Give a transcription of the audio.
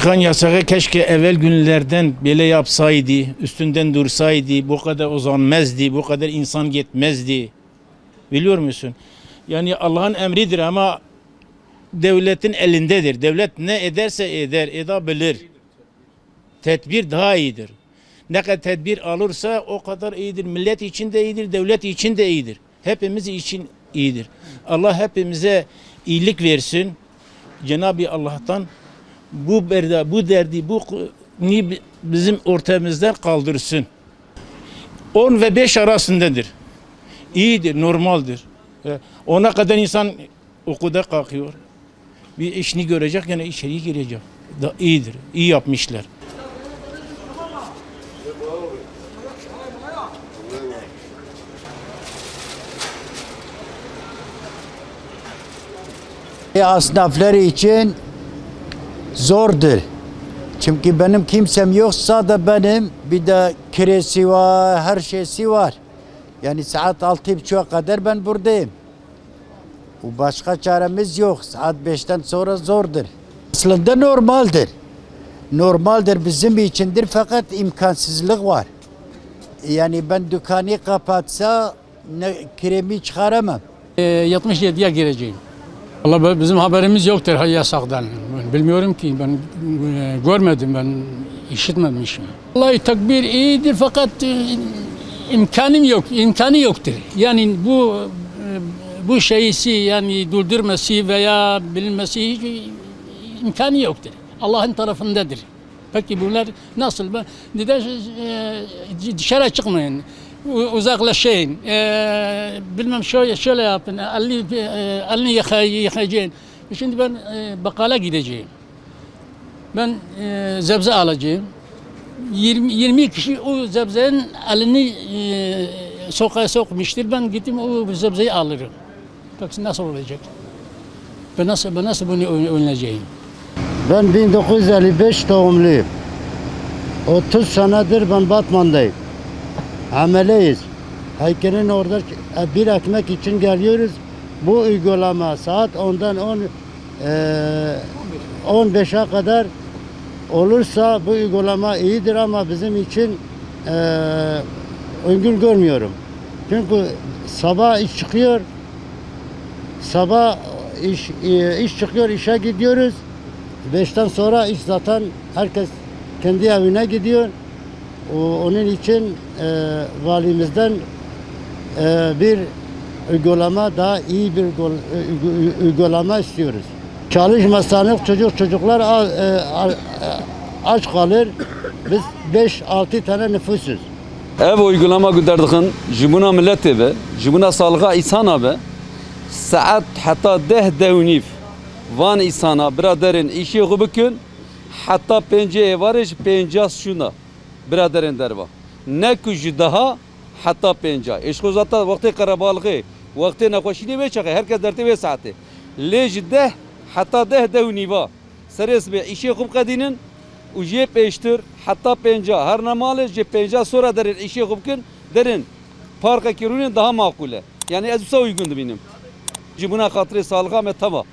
çıkan yasağı keşke evvel günlerden böyle yapsaydı, üstünden dursaydı, bu kadar uzanmazdı, bu kadar insan gitmezdi. Biliyor musun? Yani Allah'ın emridir ama devletin elindedir. Devlet ne ederse eder, edebilir. Tedbir daha iyidir. Ne kadar tedbir alırsa o kadar iyidir. Millet için de iyidir, devlet için de iyidir. Hepimiz için iyidir. Allah hepimize iyilik versin. Cenab-ı Allah'tan bu derdi, bizim ortamızdan kaldırsın. 10 ve 5 arasındadır. İyidir, normaldir. Ona kadar insan okulda kalkıyor. Bir işini görecek, yani içeri girecek. Da iyidir, iyi yapmışlar. Esnaflar için zordur. Çünkü benim kimsem yoksa da benim bir de kiresi var, her şeysi var. Yani saat 6.30'a kadar ben buradayım. Bu başka çaremiz yok. Saat 5'ten sonra zordur. Aslında normaldir. Normaldir bizim içindir fakat imkansızlık var. Yani ben dükkanı kapatsa kiremi çıkaramam. 67'ye gireceğim. Allah bizim haberimiz yoktur yasaktan. Ben bilmiyorum ki, ben görmedim, ben işitmemişim. Vallahi takbir iyidir fakat imkanı yoktur. Yani bu şeysi yani durdurması veya bilinmesi hiç imkanı yoktur. Allah'ın tarafındadır. Peki bunlar nasıl? Neden dışarı çıkmayın? Uzaklaşın, bilmem şöyle yapın, elini yıkayacaksın. Şimdi ben bakkala gideceğim. Ben zebze alacağım. 20 kişi o zebzenin elini sokağa sokmuştur. Ben gittim o zebzeyi alırım. Peki nasıl olacak? Ben nasıl bunu önleyeceğim? Ben 1955 doğumluyum. 30 senedir ben Batman'dayım. Ameleyiz. Heykelin orada bir ekmek için geliyoruz. Bu uygulama saat 10'dan 15'e kadar olursa bu uygulama iyidir ama bizim için uygun görmüyorum. Çünkü sabah iş çıkıyor. Sabah iş çıkıyor, işe gidiyoruz. 5'ten sonra iş zaten herkes kendi evine gidiyor. Onun için valimizden bir uygulama, daha iyi bir uygulama istiyoruz. Çalışmasanız çocuklar aç kalır. Biz 5-6 tane nüfusuz. Ev uygulama güderdiğin jibuna milleti be, jibuna sağlığa insana be. Saat hatta 10 van insana biraderin işi gubukun hatta penceye varış pencas şuna. Biraderin derba. Ne küçük daha hatta penca. Eşko zaten vakti karabalığı, vakti nakhoşini ve çakı. Herkes derti ve saati. Lejde hatta 10 niva. Seres be işi kum kadinin ujiye peştir hatta penca. Her namalı je penca sonra derin işi kumkun derin. Parka kirunun daha makule. Yani ezbisa uygundu benim. Buna hatırı sağlığa ve tamam.